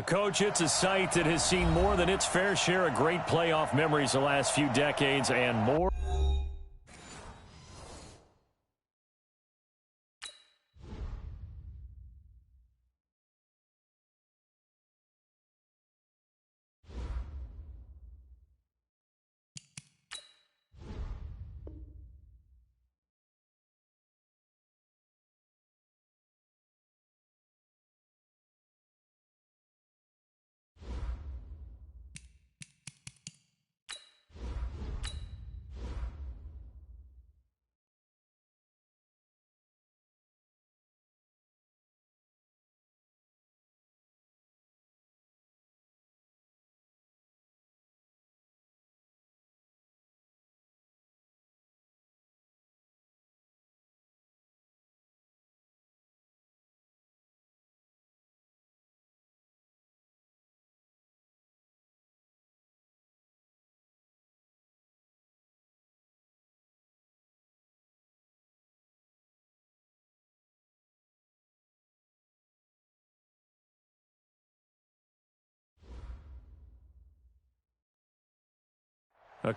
Coach, it's a site that has seen more than its fair share of great playoff memories the last few decades and more.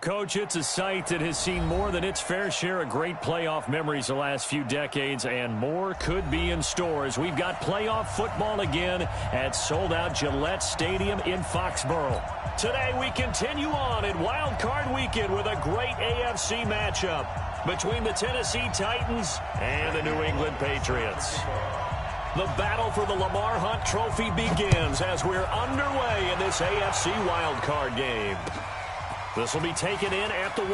Coach, it's a site that has seen more than its fair share of great playoff memories the last few decades, and more could be in store as we've got playoff football again at sold-out Gillette Stadium in Foxborough. Today we continue on in Wild Card Weekend with a great AFC matchup between the Tennessee Titans and the New England Patriots. The battle for the Lamar Hunt Trophy begins as we're underway in this AFC Wild Card game. This will be taken in at the 1.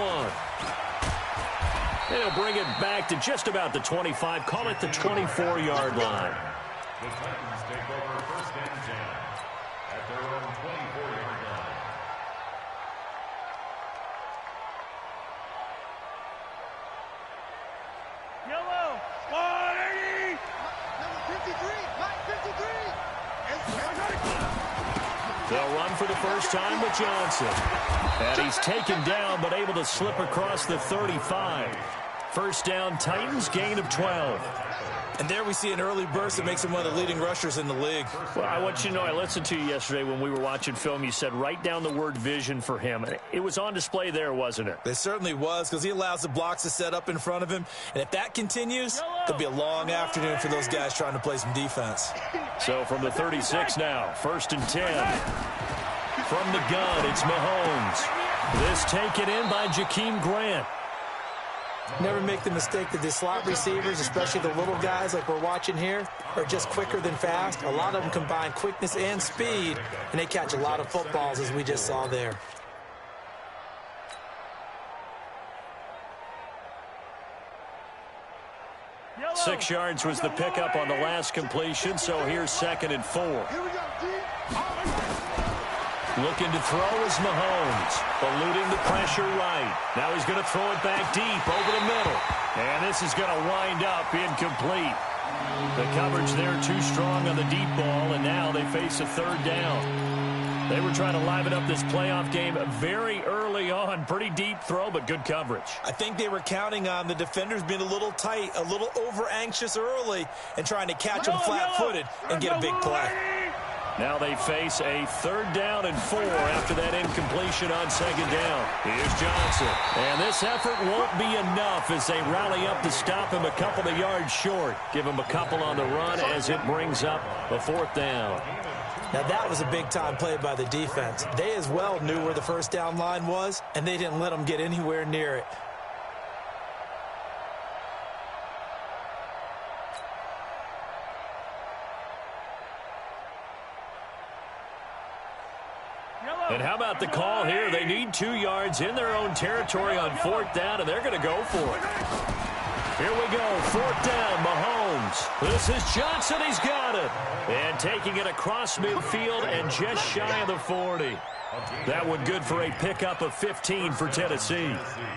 And he'll bring it back to just about the 25. Call it the 24-yard line. The Titans take over first and 10 at their own 24-yard line. Yellow, 180. Number 53, Mike 53. They'll run for the first time with Johnson. And he's taken down, but able to slip across the 35. First down, Titans, gain of 12. And there we see an early burst that makes him one of the leading rushers in the league. Well, I want you to know, I listened to you yesterday when we were watching film. You said write down the word vision for him. It was on display there, wasn't it? It certainly was, because he allows the blocks to set up in front of him. And if that continues, it'll be a long afternoon for those guys trying to play some defense. So from the 36 now, first and 10. From the gun, it's Mahomes. This taken in by Jakeem Grant. Never make the mistake that the slot receivers, especially the little guys like we're watching here, are just quicker than fast. A lot of them combine quickness and speed, and they catch a lot of footballs, as we just saw there. Yellow. 6 yards was the pickup on the last completion, so here's 2nd and 4. Here we go, Looking to throw is Mahomes, eluding the pressure right. Now he's going to throw it back deep over the middle. And this is going to wind up incomplete. The coverage there too strong on the deep ball, and now they face a 3rd down. They were trying to liven up this playoff game very early on. Pretty deep throw, but good coverage. I think they were counting on the defenders being a little tight, a little over-anxious early, and trying to catch them flat-footed and get a big play. Now they face a 3rd down and 4 after that incompletion on 2nd down. Here's Johnson. And this effort won't be enough as they rally up to stop him a couple of yards short. Give him a couple on the run as it brings up a 4th down. Now that was a big-time play by the defense. They as well knew where the first down line was, and they didn't let them get anywhere near it. And how about the call here? They need 2 yards in their own territory on 4th down, and they're going to go for it. Here we go, 4th down, Mahomes. This is Johnson, he's got it. And taking it across midfield and just shy of the 40. That one good for a pickup of 15 for Tennessee.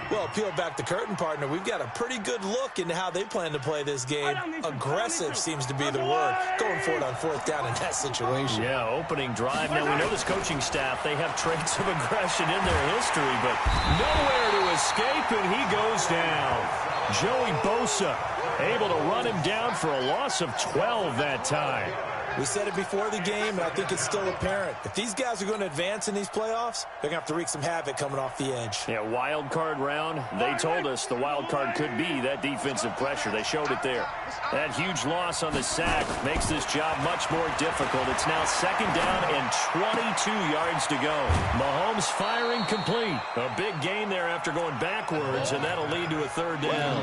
Well, peel back the curtain, partner. We've got a pretty good look into how they plan to play this game. Aggressive seems to be the word. Going for it on 4th down in that situation. Yeah, opening drive. Now, we know this coaching staff, they have traits of aggression in their history, but nowhere to escape, and he goes down. Joey Bosa able to run him down for a loss of 12 that time. We said it before the game, and I think it's still apparent. If these guys are going to advance in these playoffs, they're going to have to wreak some havoc coming off the edge. Yeah, wild card round. They told us the wild card could be that defensive pressure. They showed it there. That huge loss on the sack makes this job much more difficult. It's now 2nd down and 22 yards to go. Mahomes firing complete. A big gain there after going backwards, and that'll lead to a 3rd down.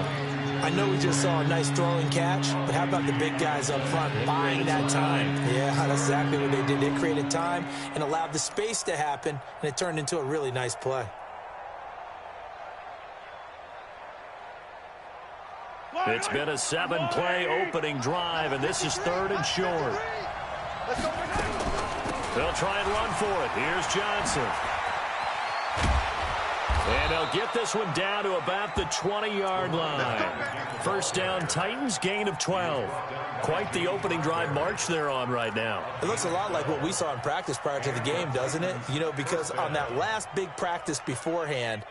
I know we just saw a nice throwing catch, but how about the big guys up front buying that time? Yeah, that's exactly what they did. They created time and allowed the space to happen, and it turned into a really nice play. It's been a 7-play opening drive, and this is 3rd and short. They'll try and run for it. Here's Johnson. And they'll get this one down to about the 20-yard line. 1st down, Titans, gain of 12. Quite the opening drive march they're on right now. It looks a lot like what we saw in practice prior to the game, doesn't it? You know, because on that last big practice beforehand,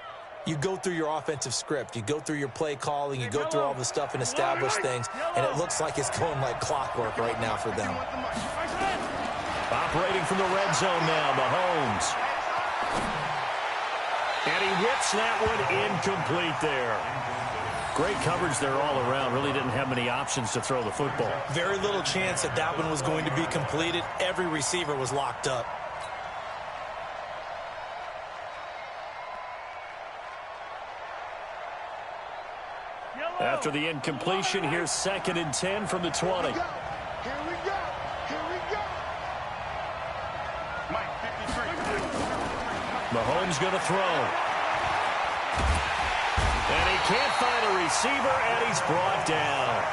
you go through your offensive script. You go through your play calling. You go through all the stuff and establish things. And it looks like it's going like clockwork right now for them. Operating from the red zone now, Mahomes. And he whips that one incomplete there. Great coverage there all around. Really didn't have many options to throw the football. Very little chance that that one was going to be completed. Every receiver was locked up. After the incompletion, here's 2nd and 10 from the 20. Here we go. Mike, 53. Mahomes going to throw. And he can't find a receiver, and he's brought down.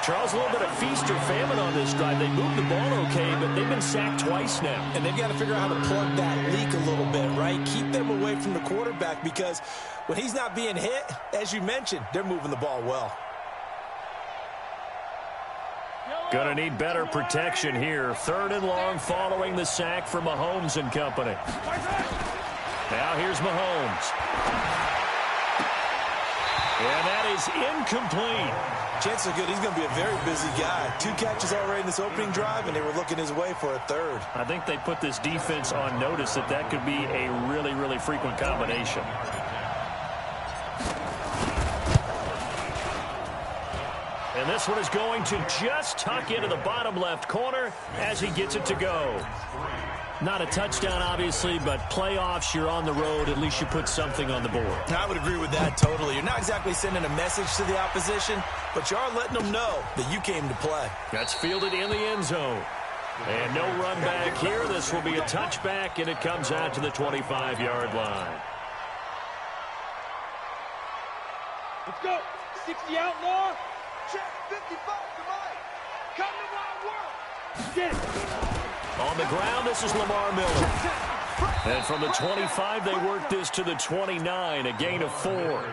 Charles, a little bit of feast or famine on this drive. They moved the ball okay, but they've been sacked twice now. And they've got to figure out how to plug that leak a little bit, right? Keep them away from the quarterback, because when he's not being hit, as you mentioned, they're moving the ball well. Going to need better protection here. 3rd and long following the sack for Mahomes and company. Now here's Mahomes. And that is incomplete. Chances are good he's going to be a very busy guy. 2 catches already in this opening drive, and they were looking his way for a 3rd. I think they put this defense on notice that could be a really, really frequent combination. And this one is going to just tuck into the bottom left corner as he gets it to go. Not a touchdown, obviously, but playoffs, you're on the road. At least you put something on the board. I would agree with that totally. You're not exactly sending a message to the opposition, but you are letting them know that you came to play. That's fielded in the end zone. And no run back here. This will be a touchback, and it comes out to the 25-yard line. Let's go. 60 outlaw. Check 55 to Mike. Come to my world. Get it. On the ground, this is Lamar Miller. And from the 25, they work this to the 29, a gain of 4.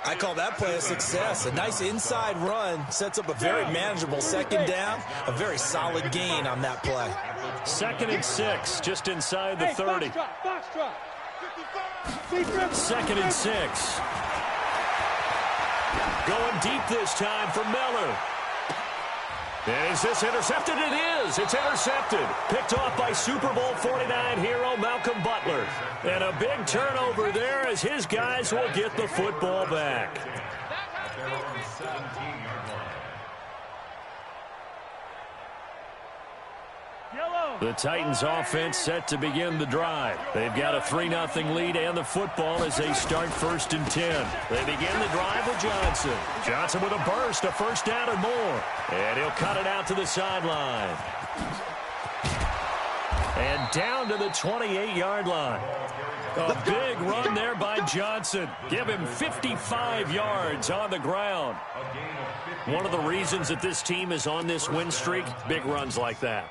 I call that play a success. A nice inside run sets up a very manageable 2nd down, a very solid gain on that play. 2nd and 6, just inside the 30. Box drop. 2nd and 6. Going deep this time for Miller. And is this intercepted? It is. It's intercepted. Picked off by Super Bowl 49 hero Malcolm Butler. And a big turnover there as his guys will get the football back. The Titans offense set to begin the drive. They've got a 3-0 lead and the football as they start 1st and 10. They begin the drive with Johnson. Johnson with a burst, a 1st down and more. And he'll cut it out to the sideline. And down to the 28-yard line. A big run there by Johnson. Give him 55 yards on the ground. One of the reasons that this team is on this win streak, big runs like that.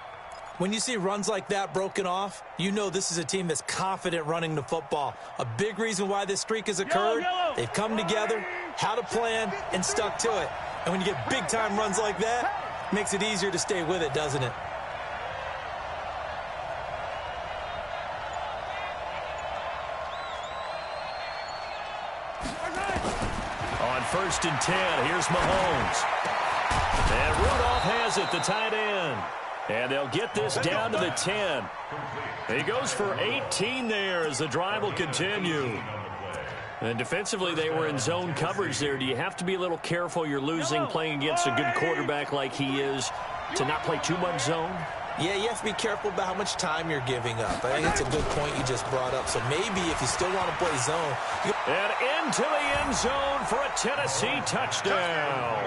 When you see runs like that broken off, you know this is a team that's confident running the football. A big reason why this streak has occurred, they've come together, had a plan, and stuck to it. And when you get big-time runs like that, it makes it easier to stay with it, doesn't it? On 1st and 10, here's Mahomes. And Rudolph has it, the tight end. And they'll get this down to the 10. He goes for 18 there as the drive will continue. And defensively, they were in zone coverage there. Do you have to be a little careful? You're losing, playing against a good quarterback like he is, to not play too much zone? Yeah, you have to be careful about how much time you're giving up. I think it's a good point you just brought up. So maybe if you still want to play zone. And into the end zone for a Tennessee touchdown.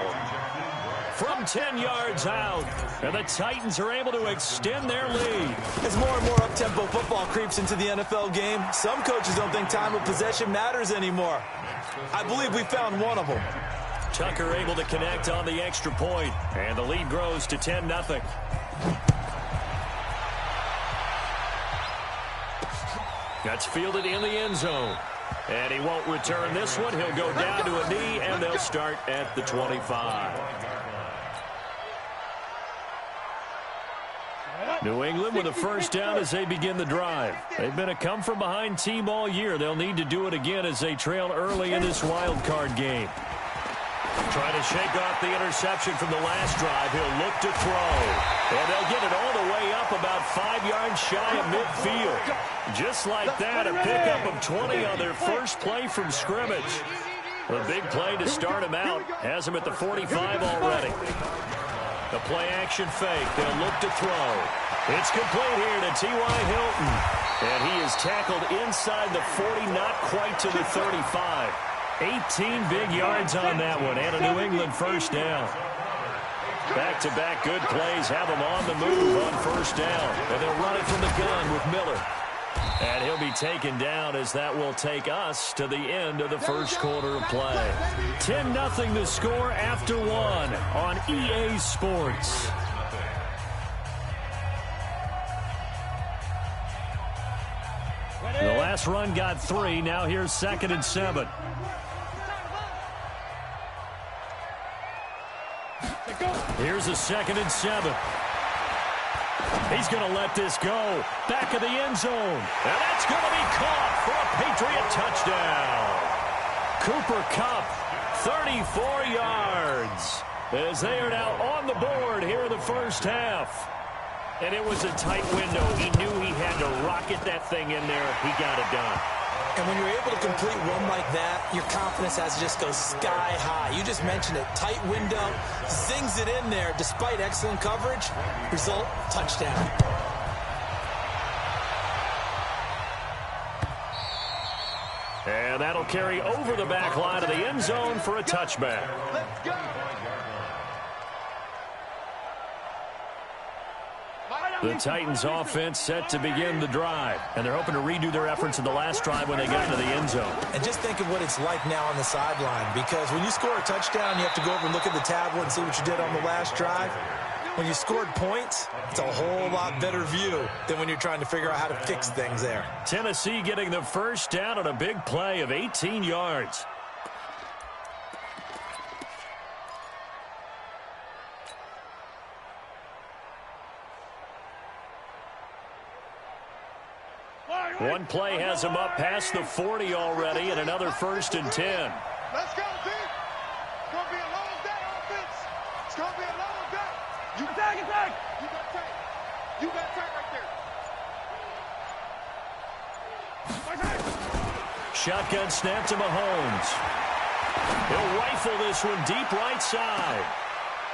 From 10 yards out. And the Titans are able to extend their lead. As more and more up-tempo football creeps into the NFL game, some coaches don't think time of possession matters anymore. I believe we found one of them. Tucker able to connect on the extra point. And the lead grows to 10-0. That's fielded in the end zone. And he won't return this one. He'll go down to a knee, and they'll start at the 25. New England with a first down as they begin the drive. They've been a come-from-behind team all year. They'll need to do it again as they trail early in this wild card game. Trying to shake off the interception from the last drive. He'll look to throw. And they'll get it all the way up about 5 yards shy of midfield. Just like that, a pickup of 20 on their first play from scrimmage. A big play to start him out. Has him at the 45 already. The play-action fake. They'll look to throw. It's complete here to T.Y. Hilton. And he is tackled inside the 40, not quite to the 35. 18 big yards on that one, and a New England first down. Back-to-back good plays have them on the move on first down. And they'll run it from the gun with Miller. And he'll be taken down as that will take us to the end of the first quarter of play. 10-0 the score after one on EA Sports. The last run got 3. Now here's 2nd and 7. Here's a 2nd and 7. He's going to let this go. Back of the end zone. And that's going to be caught for a Patriot touchdown. Cooper Kupp, 34 yards. As they are now on the board here in the first half. And it was a tight window. He knew he had to rocket that thing in there. He got it done. And when you're able to complete one like that, your confidence has to just go sky high. You just mentioned it. Tight window, zings it in there despite excellent coverage. Result, touchdown. And that'll carry over the back line of the end zone for a touchback. Let's go. The Titans offense set to begin the drive. And they're hoping to redo their efforts in the last drive when they got into the end zone. And just think of what it's like now on the sideline. Because when you score a touchdown, you have to go over and look at the tablet and see what you did on the last drive. When you scored points, it's a whole lot better view than when you're trying to figure out how to fix things there. Tennessee getting the first down on a big play of 18 yards. One play has him up past the 40 already, and another 1st and 10. Let's go, team. It's going to be a long day, offense. It's going to be a long day. You tag. You got tag. You got tag right there. Shotgun snap to Mahomes. He'll rifle this one deep right side.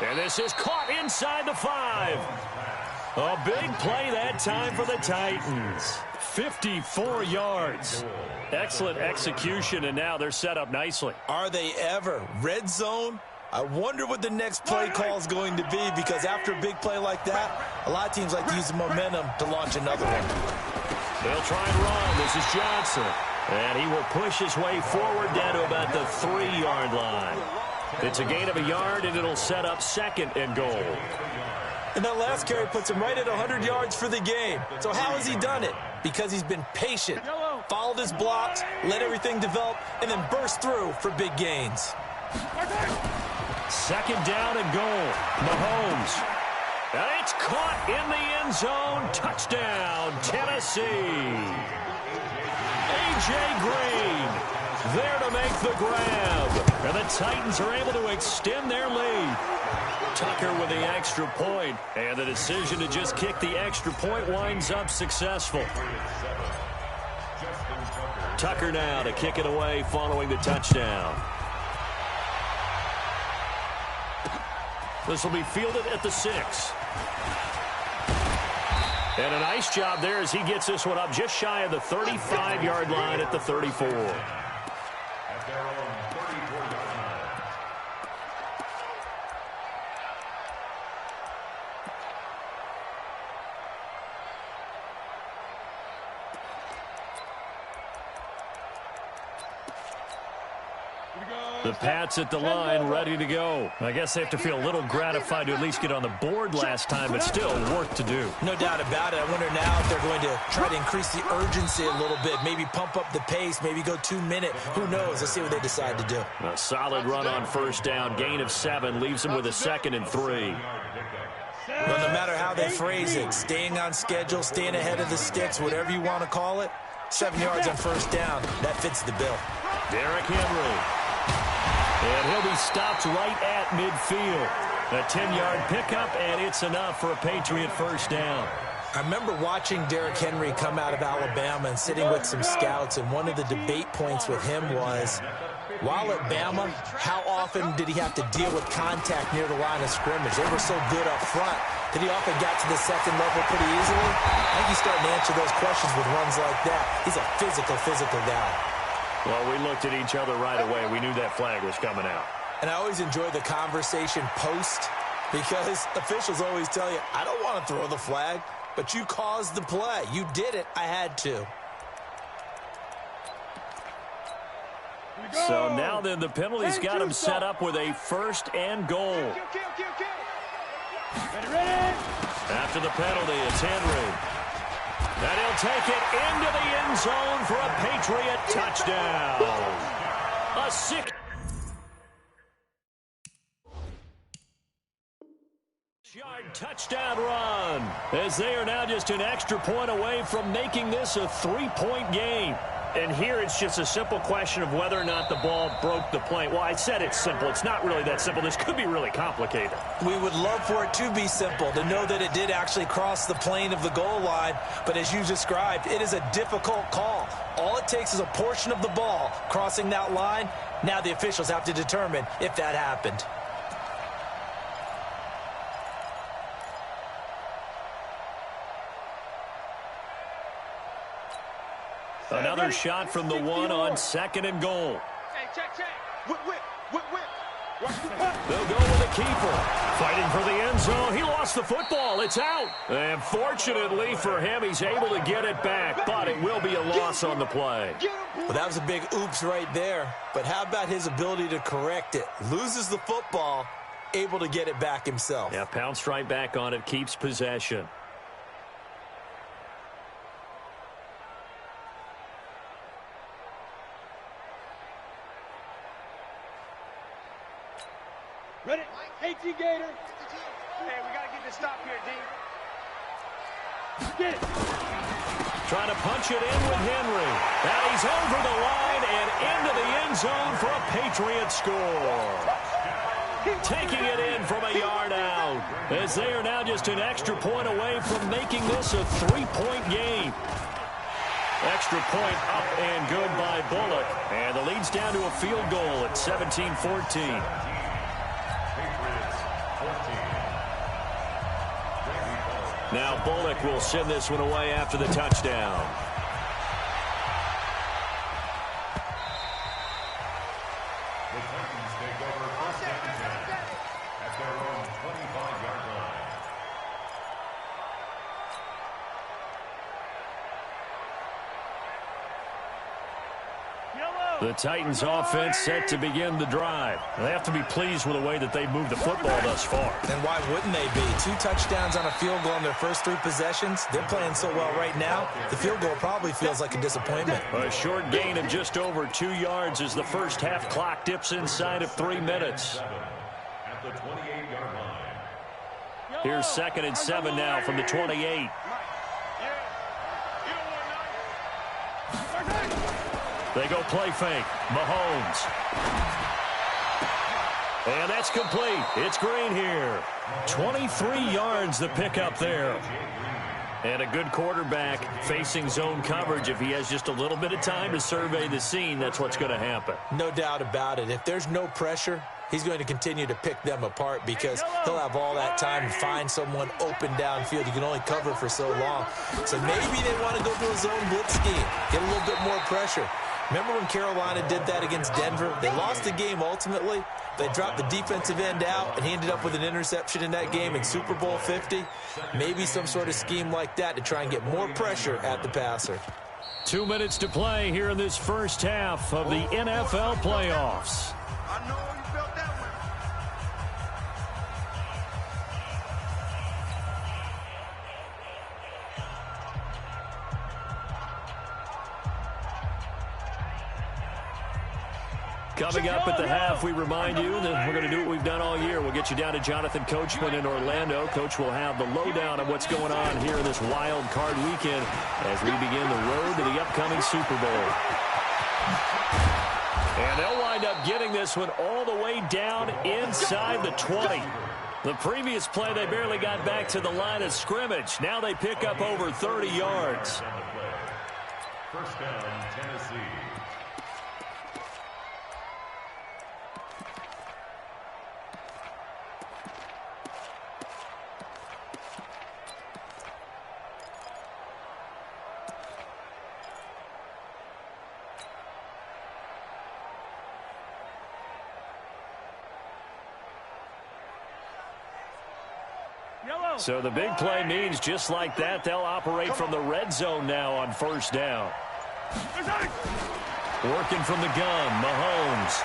And this is caught inside the 5. A big play that time for the Titans. 54 yards. Excellent execution, and now they're set up nicely. Are they ever? Red zone? I wonder what the next play call is going to be, because after a big play like that, a lot of teams like to use the momentum to launch another one. They'll try and run. This is Johnson. And he will push his way forward down to about the 3-yard line. It's a gain of a yard, and it'll set up 2nd and goal. And that last carry puts him right at 100 yards for the game. So how has he done it? Because he's been patient, followed his blocks, let everything develop, and then burst through for big gains. 2nd down and goal. Mahomes. And it's caught in the end zone. Touchdown, Tennessee. A.J. Green there to make the grab. And the Titans are able to extend their lead. Tucker with the extra point, and the decision to just kick the extra point winds up successful. Tucker now to kick it away following the touchdown. This will be fielded at the 6. And a nice job there as he gets this one up just shy of the 35-yard line at the 34. At their own 34-yard line. The Pats at the line, ready to go. I guess they have to feel a little gratified to at least get on the board last time, but still work to do. No doubt about it. I wonder now if they're going to try to increase the urgency a little bit, maybe pump up the pace, maybe go 2 minute. Who knows? Let's see what they decide to do. A solid run on first down, gain of 7, leaves them with a 2nd and 3. Well, no matter how they phrase it, staying on schedule, staying ahead of the sticks, whatever you want to call it, 7 yards on first down, that fits the bill. Derrick Henry. And he'll be stopped right at midfield. A 10-yard pickup, and it's enough for a Patriot first down. I remember watching Derrick Henry come out of Alabama and sitting with some scouts, and one of the debate points with him was, while at Bama, how often did he have to deal with contact near the line of scrimmage? They were so good up front that he often got to the second level pretty easily. I think he's starting to answer those questions with runs like that. He's a physical guy. Well, we looked at each other right away. We knew that flag was coming out. And I always enjoy the conversation post because officials always tell you, I don't want to throw the flag, but you caused the play. You did it. I had to. So now then the penalty's got him set up with a 1st and goal. After the penalty, it's Henry. And he'll take it into the end zone for a Patriot touchdown. A 6-yard touchdown run, as they are now just an extra point away from making this a 3-point game. And here it's just a simple question of whether or not the ball broke the plane. Well, I said it's simple. It's not really that simple. This could be really complicated. We would love for it to be simple, to know that it did actually cross the plane of the goal line. But as you described, it is a difficult call. All it takes is a portion of the ball crossing that line. Now the officials have to determine if that happened. Another shot from the 1 on 2nd and goal. Hey, check. Whip. They'll go with a keeper. Fighting for the end zone. He lost the football. It's out. And fortunately for him, he's able to get it back, but it will be a loss on the play. Well, that was a big oops right there. But how about his ability to correct it? Loses the football, able to get it back himself. Yeah, pounced right back on it, keeps possession. Ready? AT Gator. Hey, we got to get this stop here, D. Get it. Trying to punch it in with Henry. And he's over the line and into the end zone for a Patriot score. Taking it in from a yard out, as they are now just an extra point away from making this a 3-point game. Extra point up and good by Bullock. And the lead's down to a field goal at 17-14. Now Bullock will send this one away after the touchdown. The Titans take over first and 10 at their own 25-yard line. The Titans offense set to begin the drive. They have to be pleased with the way that they've moved the football thus far. And why wouldn't they be? 2 touchdowns on a field goal in their first 3 possessions. They're playing so well right now, the field goal probably feels like a disappointment. A short gain of just over 2 yards as the first half clock dips inside of 3 minutes. At the 28-yard line. Here's 2nd and 7 now from the 28. They go play fake. Mahomes. And that's complete. It's Green here. 23 yards the pickup there. And a good quarterback facing zone coverage. If he has just a little bit of time to survey the scene, that's what's going to happen. No doubt about it. If there's no pressure, he's going to continue to pick them apart because he'll have all that time to find someone open downfield. You can only cover for so long. So maybe they want to go to a zone blitz scheme, get a little bit more pressure. Remember when Carolina did that against Denver? They lost the game ultimately. They dropped the defensive end out, and he ended up with an interception in that game in Super Bowl 50. Maybe some sort of scheme like that to try and get more pressure at the passer. 2 minutes to play here in this first half of the NFL playoffs. I know you felt that one. Coming up at the half, we remind you that we're going to do what we've done all year. We'll get you down to Jonathan Coachman in Orlando. Coach will have the lowdown of what's going on here in this wild card weekend as we begin the road to the upcoming Super Bowl. And they'll wind up getting this one all the way down inside the 20. The previous play, they barely got back to the line of scrimmage. Now they pick up over 30 yards. First down, Tennessee. So the big play means just like that, they'll operate from the red zone now on first down. Working from the gun, Mahomes.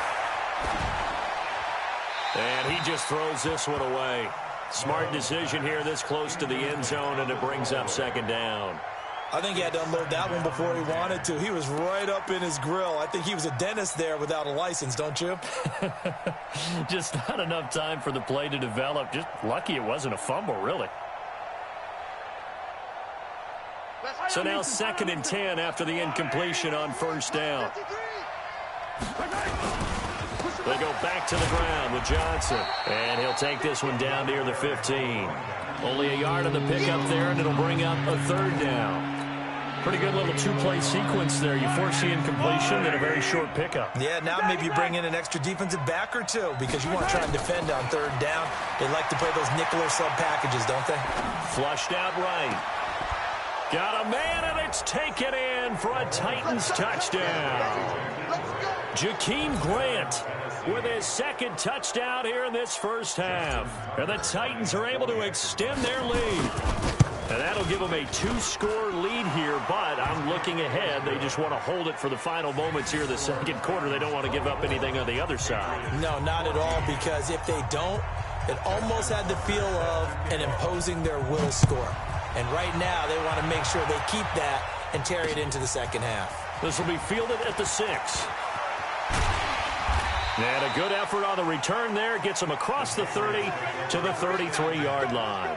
And he just throws this one away. Smart decision here this close to the end zone, and it brings up second down. I think he had to unload that one before he wanted to. He was right up in his grill. I think he was a dentist there without a license, don't you? Just not enough time for the play to develop. Just lucky it wasn't a fumble, really. So now 2nd and 10 after the incompletion on first down. They go back to the ground with Johnson. And he'll take this one down near the 15. Only a yard on the pickup there, and it'll bring up a third down. Pretty good little two-play sequence there. You force the incompletion, then a very short pickup. Yeah, now maybe you bring in an extra defensive back or two because you want to try and defend on third down. They like to play those nickel or sub packages, don't they? Flushed out right. Got a man, and it's taken in for a Titans touchdown. Jakeem Grant with his second touchdown here in this first half. And the Titans are able to extend their lead. And that'll give them a 2-score lead here, but I'm looking ahead. They just want to hold it for the final moments here in the second quarter. They don't want to give up anything on the other side. No, not at all, because if they don't, it almost had the feel of an imposing their will score. And right now, they want to make sure they keep that and carry it into the second half. This will be fielded at the 6. And a good effort on the return there. Gets them across the 30 to the 33-yard line.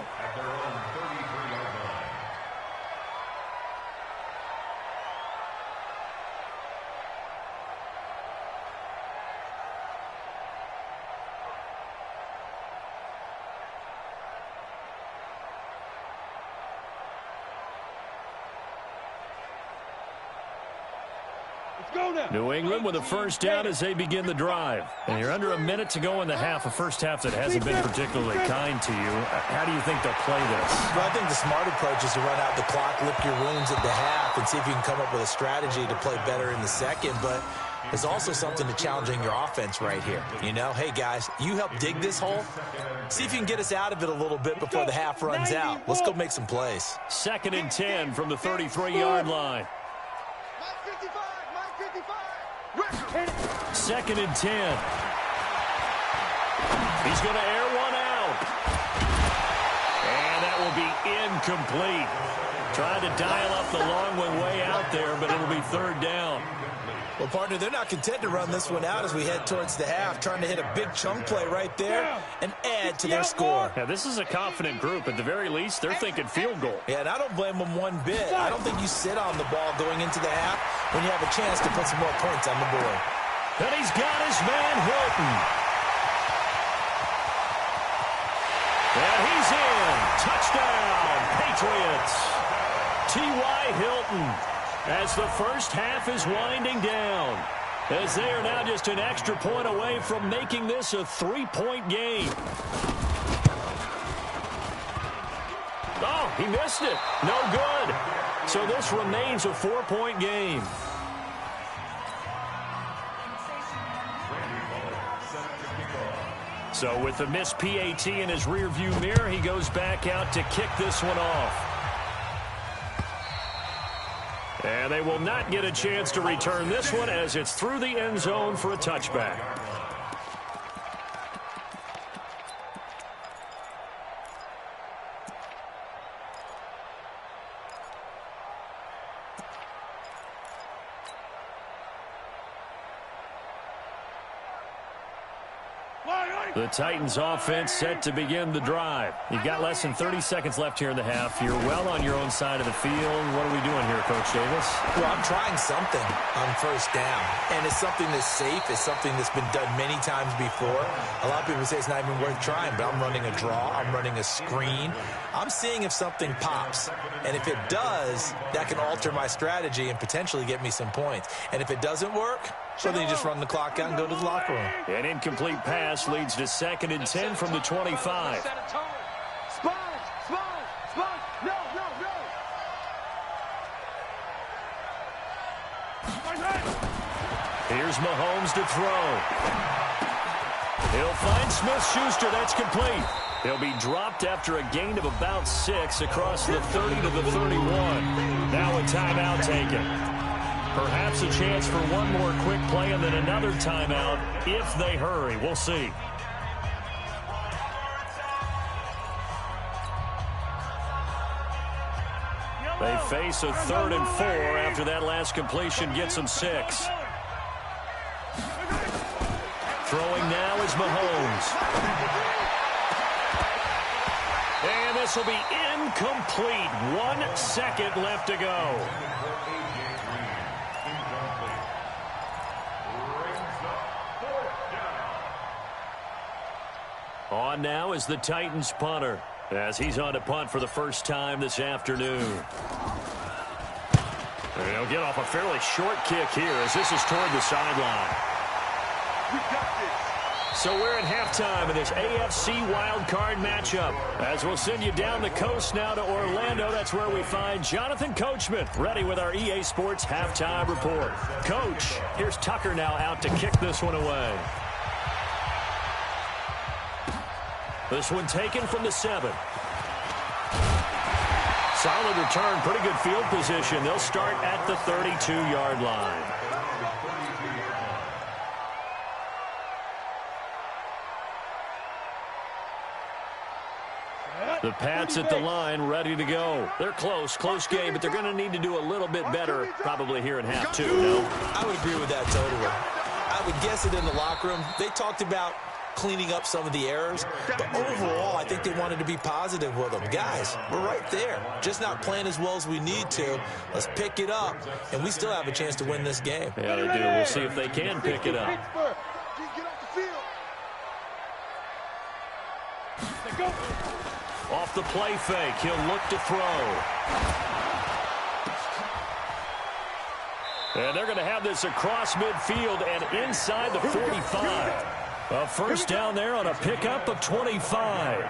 New England with a first down as they begin the drive. And you're under a minute to go in the half, a first half that hasn't been particularly kind to you. How do you think they'll play this? Well, I think the smart approach is to run out the clock, lick your wounds at the half, and see if you can come up with a strategy to play better in the second. But there's also something to challenging your offense right here. You know, hey, guys, you help dig this hole. See if you can get us out of it a little bit before the half runs out. Let's go make some plays. 2nd and 10 from the 33-yard line. 2nd and 10. He's going to air one out. And that will be incomplete. Trying to dial up the long one way out there, but it'll be third down. Well, partner, they're not content to run this one out as we head towards the half, trying to hit a big chunk play right there and add to their score. Yeah, this is a confident group. At the very least, they're thinking field goal. Yeah, and I don't blame them one bit. I don't think you sit on the ball going into the half when you have a chance to put some more points on the board. And he's got his man Hilton. He's in. Touchdown, Patriots. T.Y. Hilton as the first half is winding down, as they are now just an extra point away from making this a 3-point game. Oh, he missed it. No good. So this remains a 4-point game. So with the missed PAT in his rearview mirror, he goes back out to kick this one off. And they will not get a chance to return this one as it's through the end zone for a touchback. The Titans offense set to begin the drive. You've got less than 30 seconds left here in the half. You're well on your own side of the field. What are we doing here, Coach Davis? Well, I'm trying something on first down, and it's something that's safe. It's something that's been done many times before. A lot of people say it's not even worth trying, but I'm running a draw. I'm running a screen. I'm seeing if something pops, and if it does, that can alter my strategy and potentially get me some points. And if it doesn't work, so then you just run the clock out and go to the locker room. An incomplete pass leads to 2nd and 10 from the 25. Here's Mahomes to throw. He'll find Smith-Schuster. That's complete. He'll be dropped after a gain of about 6 across the 30 to the 31. Now a timeout taken. Perhaps a chance for one more quick play and then another timeout if they hurry. We'll see. They face a 3rd and 4 after that last completion gets them 6. Throwing now is Mahomes. And this will be incomplete. 1 second left to go. On now is the Titans punter, as he's on to punt for the first time this afternoon. And he'll get off a fairly short kick here as this is toward the sideline. So we're at halftime in this AFC wildcard matchup. As we'll send you down the coast now to Orlando, that's where we find Jonathan Coachman ready with our EA Sports halftime report. Coach, here's Tucker now out to kick this one away. This one taken from the 7. Solid return, pretty good field position. They'll start at the 32-yard line. The Pats at the line, ready to go. They're close game, but they're going to need to do a little bit better probably here in half 2, no? I would agree with that totally. I would guess it in the locker room. They talked about cleaning up some of the errors, but overall, I think they wanted to be positive with them. Guys, we're right there. Just not playing as well as we need to. Let's pick it up, and we still have a chance to win this game. Yeah, they do. We'll see if they can pick it up. Off the play fake, he'll look to throw. And they're going to have this across midfield and inside the 45. A first down there on a pickup of 25.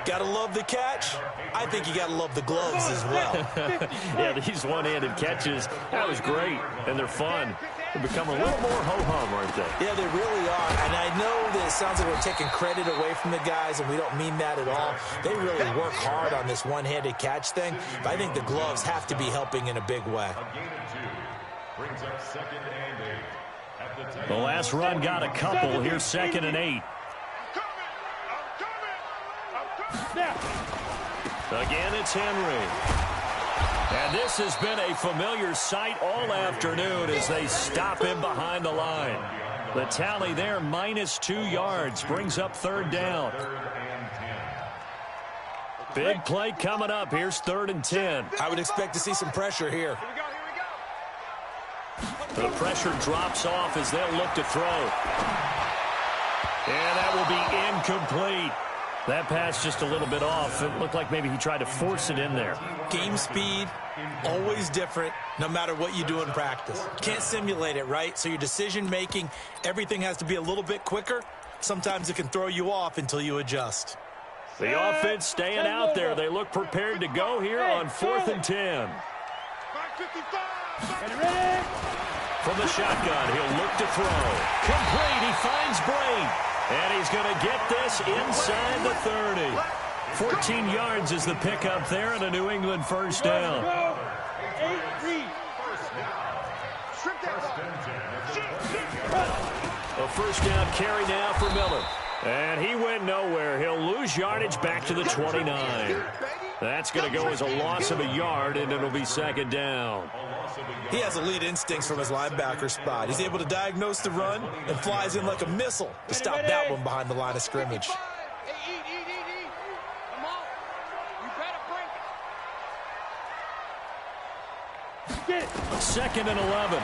Got to love the catch. I think you got to love the gloves as well. Yeah, these one-handed catches, that was great, and they're fun. They become a little more ho-hum, aren't they? Yeah, they really are. And I know that it sounds like we're taking credit away from the guys, and we don't mean that at all. They really work hard on this one-handed catch thing, but I think the gloves have to be helping in a big way. Brings up 2nd and 8. The last run got a couple. Here's 2nd and 8. Again, it's Henry. And this has been a familiar sight all afternoon as they stop him behind the line. The tally there, -2 yards, brings up 3rd down. Big play coming up. Here's 3rd and 10. I would expect to see some pressure here. The pressure drops off as they'll look to throw. And that will be incomplete. That pass just a little bit off. It looked like maybe he tried to force it in there. Game speed, always different, no matter what you do in practice. Can't simulate it, right? So your decision-making, everything has to be a little bit quicker. Sometimes it can throw you off until you adjust. The offense staying out there. They look prepared to go here on 4th and 10. From the shotgun, he'll look to throw. Complete, he finds Bray. And he's going to get this inside the 30. 14 yards is the pickup there and a New England first down. A first down carry now for Miller. And he went nowhere. He'll lose yardage back to the 29. That's going to go as a loss of a yard, and it'll be 2nd down. He has elite instincts from his linebacker spot. He's able to diagnose the run and flies in like a missile to stop that one behind the line of scrimmage. Second and 11.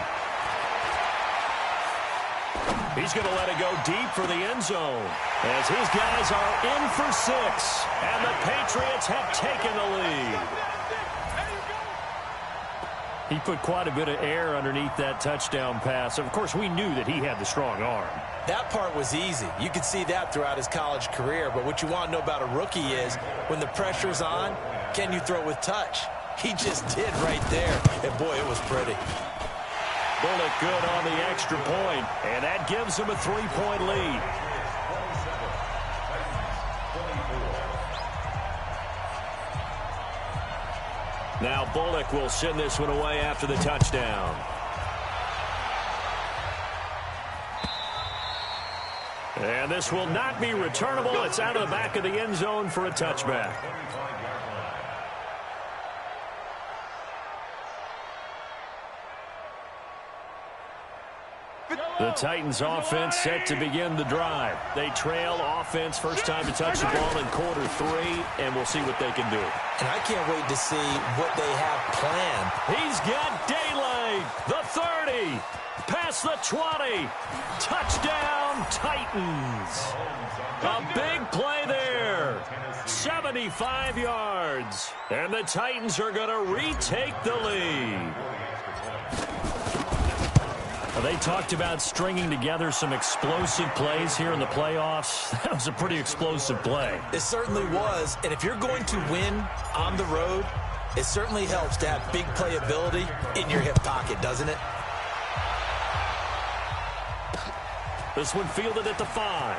He's going to let it go deep for the end zone as his guys are in for 6. And the Patriots have taken the lead. He put quite a bit of air underneath that touchdown pass. Of course, we knew that he had the strong arm. That part was easy. You could see that throughout his college career. But what you want to know about a rookie is when the pressure's on, can you throw with touch? He just did right there. And, boy, it was pretty. Bullock good on the extra point, and that gives him a 3-point lead. Now Bullock will send this one away after the touchdown. And this will not be returnable. It's out of the back of the end zone for a touchback. The Titans offense set to begin the drive. They trail offense, first time to touch the ball in quarter 3, and we'll see what they can do. And I can't wait to see what they have planned. He's got daylight. The 30, past the 20. Touchdown, Titans. A big play there. 75 yards. And the Titans are going to retake the lead. They talked about stringing together some explosive plays here in the playoffs. That was a pretty explosive play. It certainly was. And if you're going to win on the road, it certainly helps to have big playability in your hip pocket, doesn't it? This one fielded at the 5.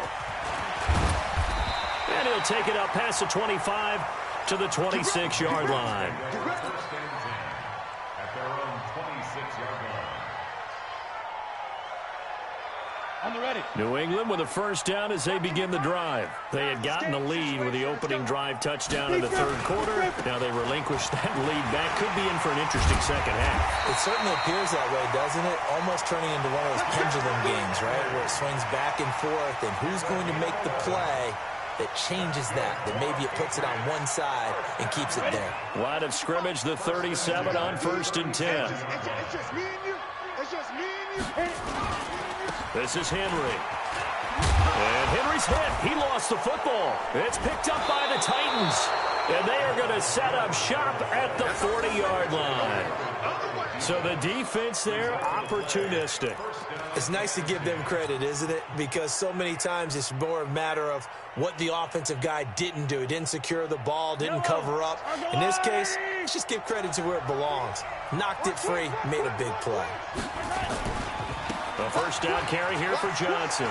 And he'll take it up past the 25 to the 26-yard line. At their own 26-yard line. New England with a first down as they begin the drive. They had gotten the lead with the opening drive touchdown in the 3rd quarter. Now they relinquish that lead back. Could be in for an interesting second half. It certainly appears that way, doesn't it? Almost turning into one of those pendulum games, right? Where it swings back and forth, and who's going to make the play that changes that maybe it puts it on one side and keeps it there. Line of scrimmage, the 37 on 1st and 10. It's just me and you. It's just me and you. This is Henry. And Henry's hit. He lost the football. It's picked up by the Titans. And they are going to set up shop at the 40-yard line. So the defense there, opportunistic. It's nice to give them credit, isn't it? Because so many times it's more a matter of what the offensive guy didn't do. He didn't secure the ball, didn't cover up. In this case, let's just give credit to where it belongs. Knocked it free, made a big play. A first down carry here for Johnson.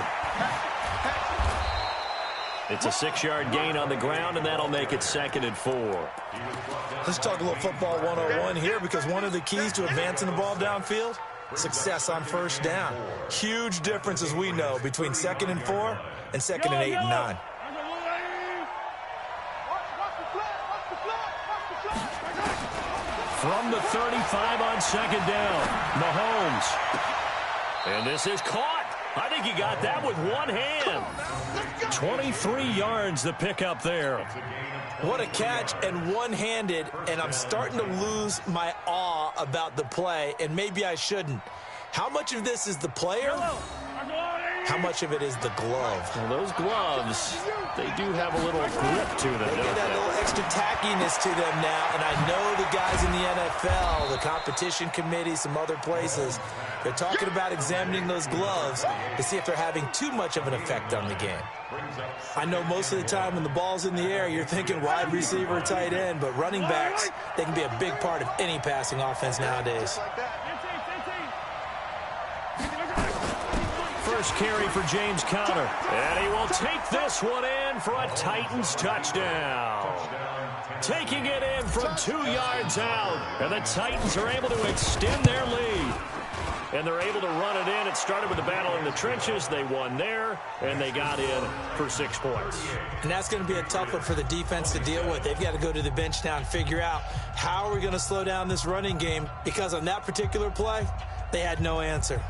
It's a 6-yard gain on the ground, and that'll make it 2nd and 4. Let's talk a little football 101 here, because one of the keys to advancing the ball downfield, success on first down. Huge difference, as we know, between 2nd and 4 and 2nd and 8 and 9. From the 35 on 2nd down, Mahomes. And this is caught. I think he got that with one hand. 23 yards the pickup there. What a catch, and one-handed, and I'm starting to lose my awe about the play, and maybe I shouldn't. How much of this is the player, How much of it is the glove? Well, those gloves, they do have a little grip to them, They don't get that they? little extra tackiness to them now, and I know the guys in the NFL, the competition committee, some other places, they're talking about examining those gloves to see if they're having too much of an effect on the game. I know most of the time when the ball's in the air, you're thinking wide receiver, tight end, but running backs, they can be a big part of any passing offense nowadays. First carry for James Conner. And he will take this one in for a Titans touchdown. Taking it in from 2 yards out. And the Titans are able to extend their lead. And they're able to run it in. It started with the battle in the trenches. They won there, and they got in for 6 points. And that's going to be a tough one for the defense to deal with. They've got to go to the bench now and figure out how are we going to slow down this running game, because on that particular play, they had no answer.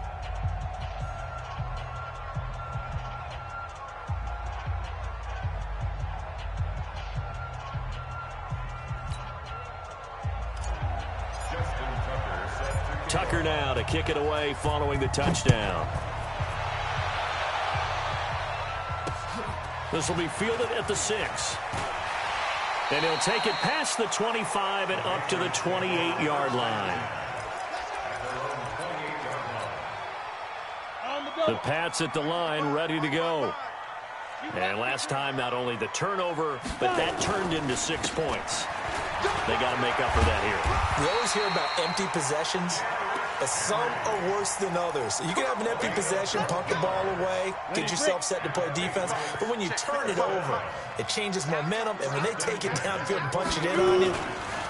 Tucker now to kick it away following the touchdown. This will be fielded at the 6. And he'll take it past the 25 and up to the 28-yard line. The Pats at the line, ready to go. And last time, not only the turnover, but that turned into 6 points. They got to make up for that here. We always hear about empty possessions. Some are worse than others. You can have an empty possession, punt the ball away, get yourself set to play defense. But when you turn it over, it changes momentum. And when they take it downfield and punch it in on you,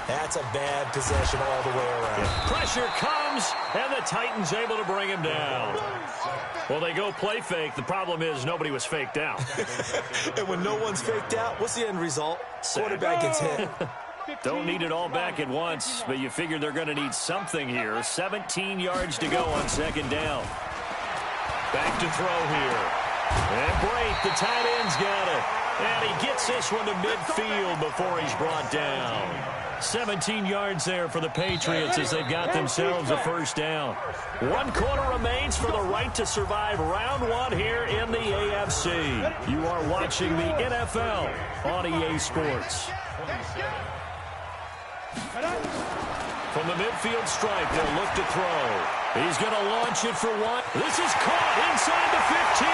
that's a bad possession all the way around. Pressure comes, and the Titans able to bring him down. Well, they go play fake. The problem is nobody was faked out. And when no one's faked out, what's the end result? Quarterback gets hit. Don't need it all back at once, but you figure they're going to need something here. 17 yards to go on second down. Back to throw here. And Brate, the tight end's got it. And he gets this one to midfield before he's brought down. 17 yards there for the Patriots as they've got themselves a first down. 1 quarter remains for the right to survive round 1 here in the AFC. You are watching the NFL on EA Sports. From the midfield stripe, they'll look to throw. He's going to launch it for 1. This is caught inside the 15.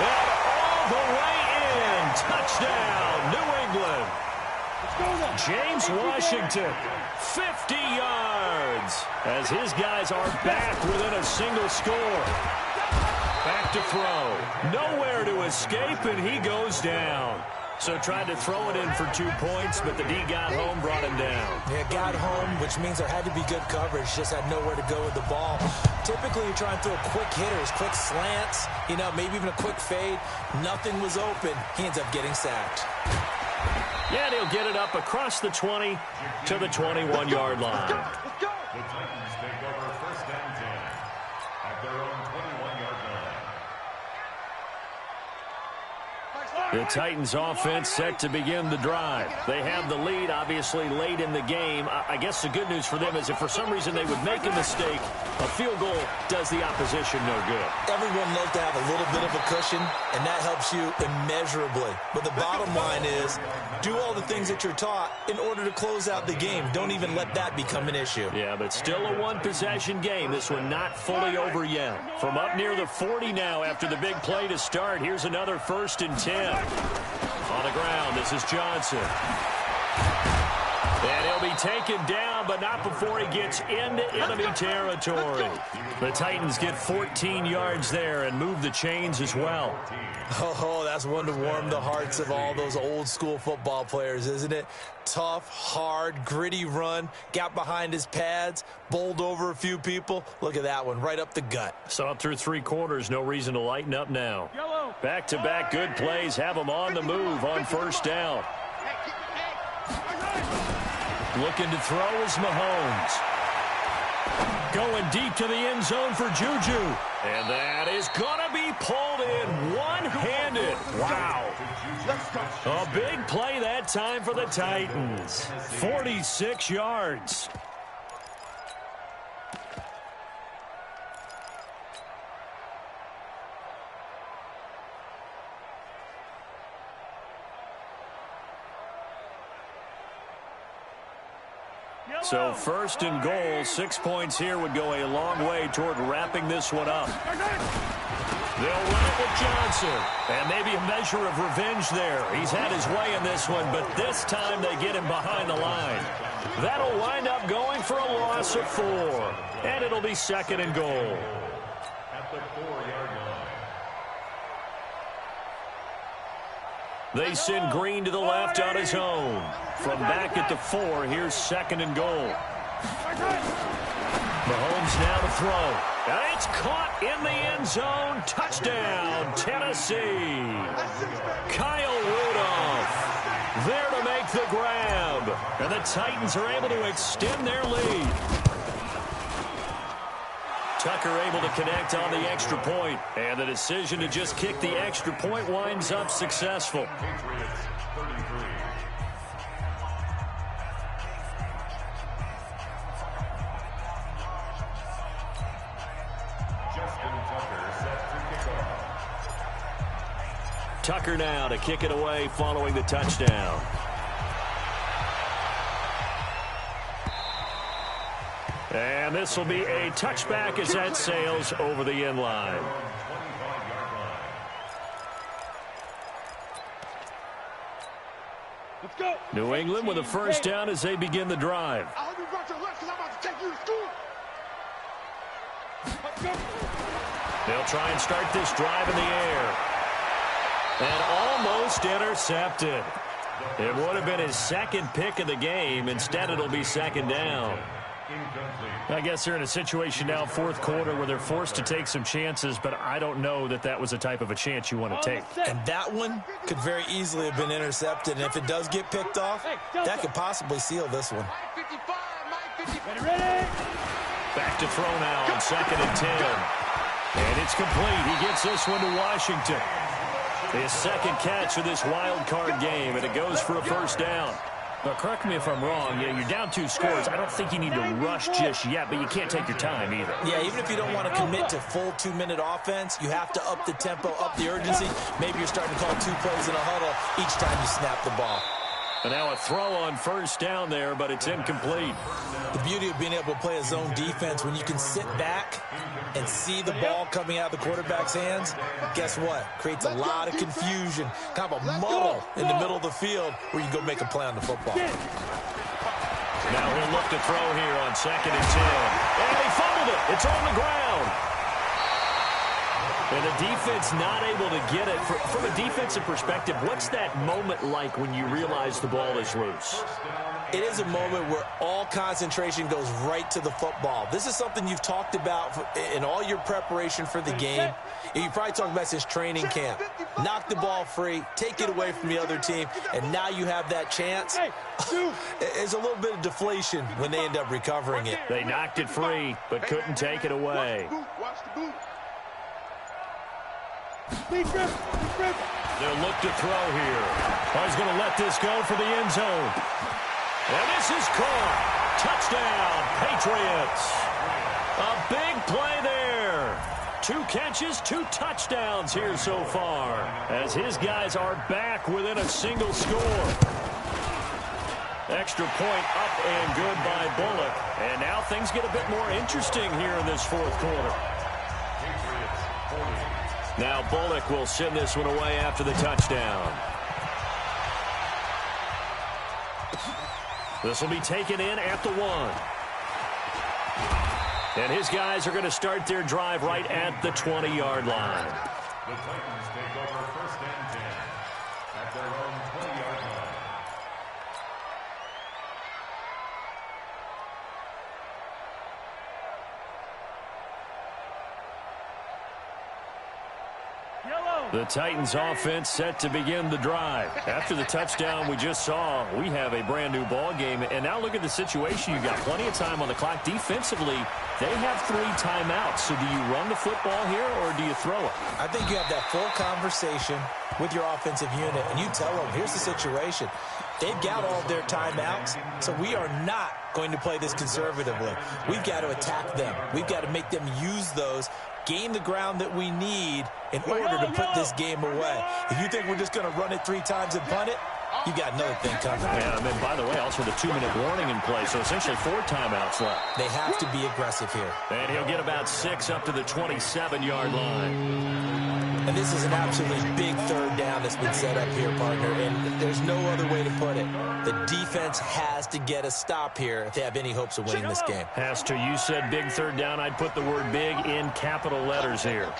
And all the way in. Touchdown, New England. James Washington, 50 yards. As his guys are back within a single score. Back to throw. Nowhere to escape, and he goes down. So tried to throw it in for 2 points, but the D got home, brought him down. Yeah, got home, which means there had to be good coverage. Just had nowhere to go with the ball. Typically, you try and throw quick hitters, quick slants, maybe even a quick fade. Nothing was open. He ends up getting sacked. Yeah, and he'll get it up across the 20 to the 21-yard line. The Titans take over first and 10 at their own 21-yard line. The Titans offense set to begin the drive. They have the lead, obviously, late in the game. I guess the good news for them is if for some reason they would make a mistake, a field goal does the opposition no good. Everyone loves to have a little bit of a cushion, and that helps you immeasurably. But the bottom line is, do all the things that you're taught in order to close out the game. Don't even let that become an issue. Yeah, but still a one-possession game. This one not fully over yet. From up near the 40 now after the big play to start, here's another 1st and 10. On the ground, this is Johnson. And he'll be taken down, but not before he gets into enemy territory. The Titans get 14 yards there and move the chains as well. Oh, that's one to warm the hearts of all those old-school football players, isn't it? Tough, hard, gritty run, got behind his pads, bowled over a few people. Look at that one, right up the gut. Saw it through 3 quarters, no reason to lighten up now. Back-to-back good plays, have them on the move on first down. Looking to throw is Mahomes. Going deep to the end zone for Juju. And that is going to be pulled in one-handed. Wow. A big play that time for the Titans. 46 yards. So first and goal, 6 points here would go a long way toward wrapping this one up. They'll run it with Johnson. And maybe a measure of revenge there. He's had his way in this one, but this time they get him behind the line. That'll wind up going for a loss of 4. And it'll be second and goal. At the 4-yard line. They send Green to the left on his own. From back at the 4, here's second and goal. Mahomes now to throw. And it's caught in the end zone. Touchdown, Tennessee. Kyle Rudolph there to make the grab. And the Titans are able to extend their lead. Tucker able to connect on the extra point. And the decision to just kick the extra point winds up successful. Patriots 33. Tucker now to kick it away following the touchdown. And this will be a touchback as that sails over the end line. Let's go. New England with a first down as they begin the drive. I hope you brought your lunch because I'm about to take you to school. Let's go. They'll try and start this drive in the air. And almost intercepted. It would have been his second pick of the game. Instead, it'll be second down. I guess they're in a situation now, fourth quarter, where they're forced to take some chances, but I don't know that that was the type of a chance you want to take. And that one could very easily have been intercepted, and if it does get picked off, that could possibly seal this one. Back to throw now on second and 10. And it's complete. He gets this one to Washington. His second catch of this wild card game, and it goes for a first down. Now, correct me if I'm wrong. You're down 2 scores. I don't think you need to rush just yet, but you can't take your time either. Yeah, even if you don't want to commit to full 2-minute offense, you have to up the tempo, up the urgency. Maybe you're starting to call 2 plays in a huddle each time you snap the ball. And now a throw on first down there, but it's incomplete. The beauty of being able to play a zone defense, when you can sit back and see the ball coming out of the quarterback's hands, guess what? Creates a lot of confusion, kind of a muddle in the middle of the field where you go make a play on the football. Now he'll look to throw here on second and 10. And he fumbled it. It's on the ground. And the defense not able to get it. From a defensive perspective, what's that moment like when you realize the ball is loose? It is a moment where all concentration goes right to the football. This is something you've talked about in all your preparation for the game. You probably talked about since training camp. Knock the ball free, take it away from the other team, and now you have that chance. There's a little bit of deflation when they end up recovering it. They knocked it free, but couldn't take it away. They'll look to throw here. He's going to let this go for the end zone. And this is caught. Touchdown, Patriots. A big play there. 2 catches, 2 touchdowns here so far, as his guys are back within a single score. Extra point up and good by Bullock. And now things get a bit more interesting here in this fourth quarter. Now Bullock will send this one away after the touchdown. This will be taken in at the 1. And his guys are going to start their drive right at the 20-yard line. The Titans take over first and 10 at their own 20-yard line. The Titans offense set to begin the drive. After the touchdown we just saw, we have a brand new ball game. And now look at the situation. You've got plenty of time on the clock. Defensively, they have 3 timeouts. So do you run the football here or do you throw it? I think you have that full conversation with your offensive unit, and you tell them, here's the situation. They've got all of their timeouts, so we are not going to play this conservatively. We've got to attack them. We've got to make them use those, gain the ground that we need in order to put this game away. If you think we're just going to run it 3 times and punt it, you got another thing coming. Yeah, and then, by the way, also the 2-minute warning in play, so essentially 4 timeouts left. They have to be aggressive here. And he'll get about 6 up to the 27-yard line. And this is an absolutely big third down that's been set up here, partner, and there's no other way to put it. The defense has to get a stop here if they have any hopes of winning this game. Has to. You said big third down. I'd put the word big in capital letters here.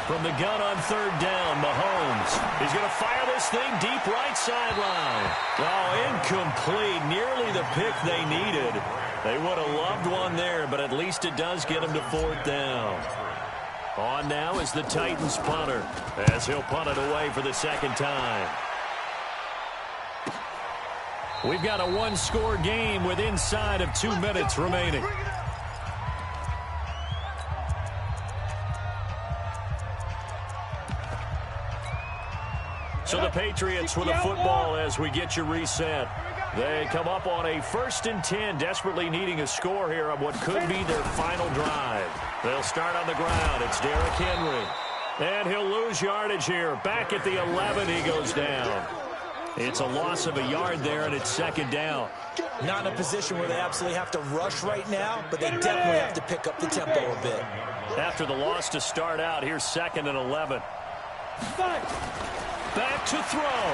From the gun on third down, Mahomes. He's going to fire this thing deep right sideline. Oh, incomplete. Nearly the pick they needed. They would have loved one there, but at least it does get them to fourth down. On now is the Titans punter, as he'll punt it away for the second time. We've got a one-score game with inside of 2 minutes remaining. So the Patriots with a football as we get you reset. They come up on a 1st and 10, desperately needing a score here on what could be their final drive. They'll start on the ground. It's Derrick Henry. And he'll lose yardage here. Back at the 11, he goes down. It's a loss of a yard there, and it's second down. Not in a position where they absolutely have to rush right now, but they definitely have to pick up the tempo a bit. After the loss to start out, here's 2nd and 11. Back to throw.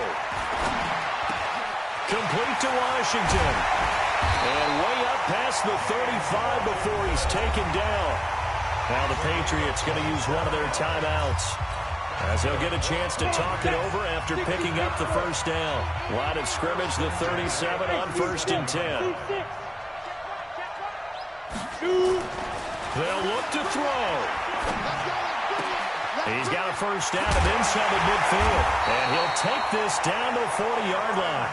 Complete to Washington. And way up past the 35 before he's taken down. Now the Patriots going to use one of their timeouts, as they'll get a chance to talk it over after picking up the first down. Line of scrimmage, the 37 on 1st and 10. They'll look to throw. He's got a first down and then some at midfield. And he'll take this down to the 40-yard line.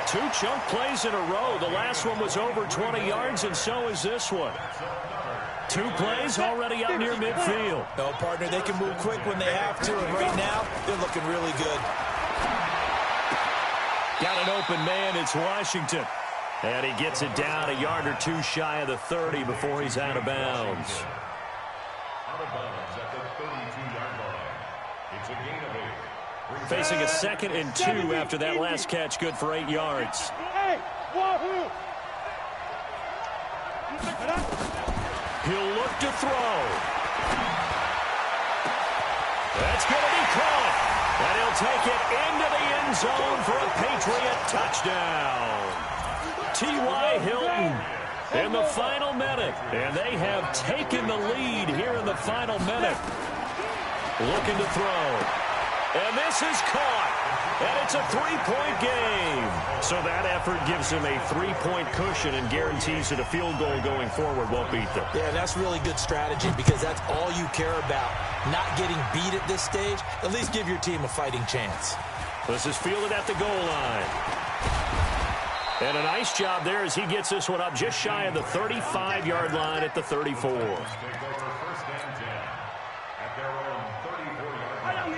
2 chunk plays in a row. The last one was over 20 yards, and so is this one. 2 plays already up near midfield. No, partner, they can move quick when they have to, and right now, they're looking really good. Got an open man, it's Washington. And he gets it down a yard or 2 shy of the 30 before he's out of bounds. Out of bounds at the 32-yard line. It's a gain of 8. Facing a 2nd and 2 after that last catch, good for 8 yards. He'll look to throw. That's going to be caught. And he'll take it into the end zone for a Patriot touchdown. T.Y. Hilton in the final minute. And they have taken the lead here in the final minute. Looking to throw. And this is caught. And it's a 3-point game. So that effort gives him a 3-point cushion and guarantees that a field goal going forward won't beat them. Yeah, that's really good strategy because that's all you care about. Not getting beat at this stage. At least give your team a fighting chance. This is fielded at the goal line. And a nice job there as he gets this one up just shy of the 35-yard line at the 34.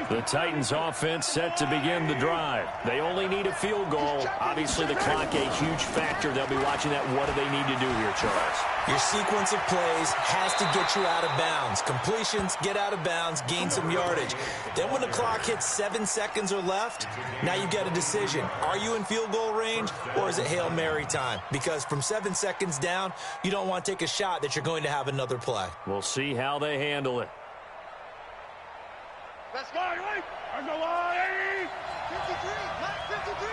The Titans offense set to begin the drive. They only need a field goal. Obviously, the clock a huge factor. They'll be watching that. What do they need to do here, Charles? Your sequence of plays has to get you out of bounds. Completions, get out of bounds, gain some yardage. Then when the clock hits 7 seconds or left, now you've got a decision. Are you in field goal range or is it Hail Mary time? Because from 7 seconds down, you don't want to take a shot that you're going to have another play. We'll see how they handle it. Let's go, right? Let's go, 53, not 53.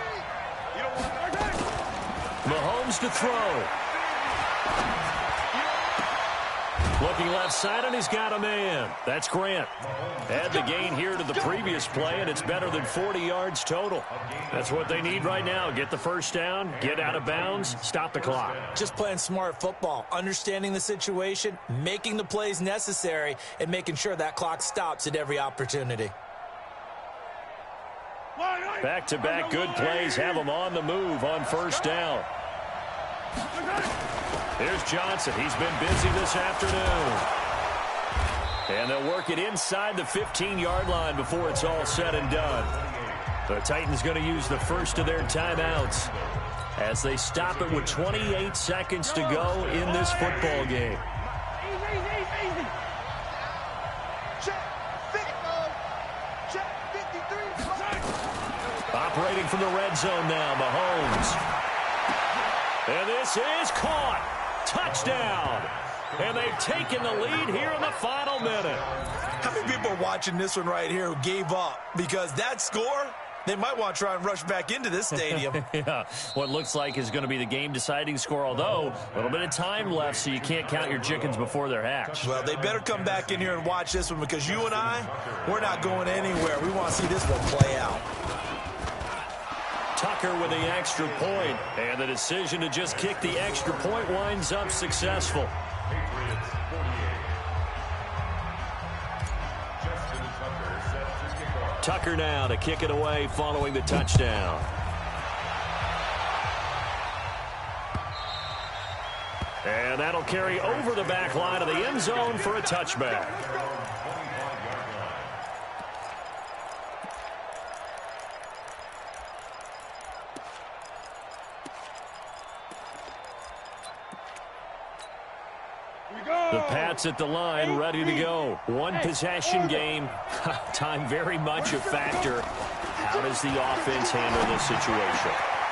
You don't want to Mahomes to throw. Looking left side, and he's got a man. That's Grant. Add the gain here to the previous play, and it's better than 40 yards total. That's what they need right now. Get the first down, get out of bounds, stop the clock. Just playing smart football, understanding the situation, making the plays necessary, and making sure that clock stops at every opportunity. Back-to-back good plays have them on the move on first down. Here's Johnson. He's been busy this afternoon. And they'll work it inside the 15-yard line before it's all said and done. The Titans going to use the first of their timeouts as they stop it with 28 seconds to go in this football game. operating from the red zone now, Mahomes. And this is caught. Touchdown. And they've taken the lead here in the final minute. How many people are watching this one right here who gave up? Because that score, they might want to try and rush back into this stadium. Yeah, what looks like is going to be the game-deciding score, although a little bit of time left, so you can't count your chickens before they're hatched. Well, they better come back in here and watch this one, because you and I, we're not going anywhere. We want to see this one play out. Tucker with the extra point, and the decision to just kick the extra point winds up successful. Patriots 48. Justin Tucker set to kick off. Tucker now to kick it away following the touchdown. And that'll carry over the back line of the end zone for a touchback. The Pats at the line, ready to go. One possession game. Time very much a factor. How does the offense handle this situation?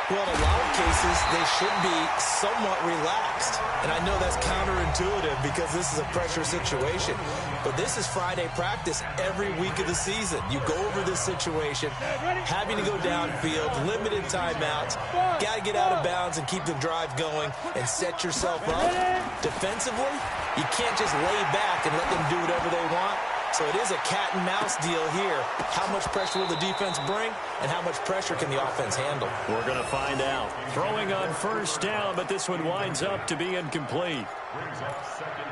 Well, in a lot of cases, they should be somewhat relaxed. And I know that's counterintuitive because this is a pressure situation. But this is Friday practice every week of the season. You go over this situation, having to go downfield, limited timeouts, got to get out of bounds and keep the drive going and set yourself up. Defensively, you can't just lay back and let them do whatever they want. So it is a cat and mouse deal here. How much pressure will the defense bring, and how much pressure can the offense handle? We're going to find out. Throwing on first down, but this one winds up to be incomplete. Brings up 2nd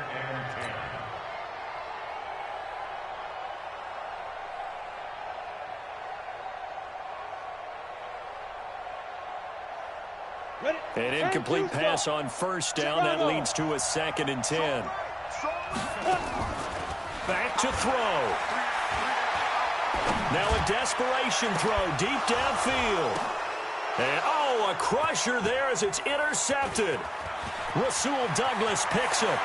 and 10. An incomplete pass on first down. That leads to a 2nd and 10. Back to throw. Now a desperation throw deep downfield. And, oh, a crusher there as it's intercepted. Rasul Douglas picks it.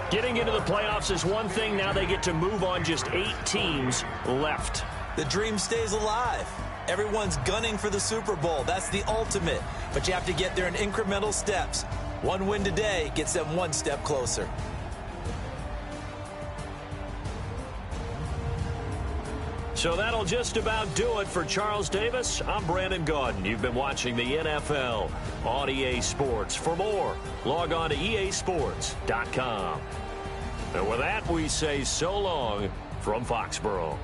Getting into the playoffs is one thing. Now they get to move on. Just 8 teams left. The dream stays alive. Everyone's gunning for the Super Bowl. That's the ultimate. But you have to get there in incremental steps. One win today gets them one step closer. So that'll just about do it for Charles Davis. I'm Brandon Gaudin. You've been watching the NFL on EA Sports. For more, log on to easports.com. And with that, we say so long from Foxborough.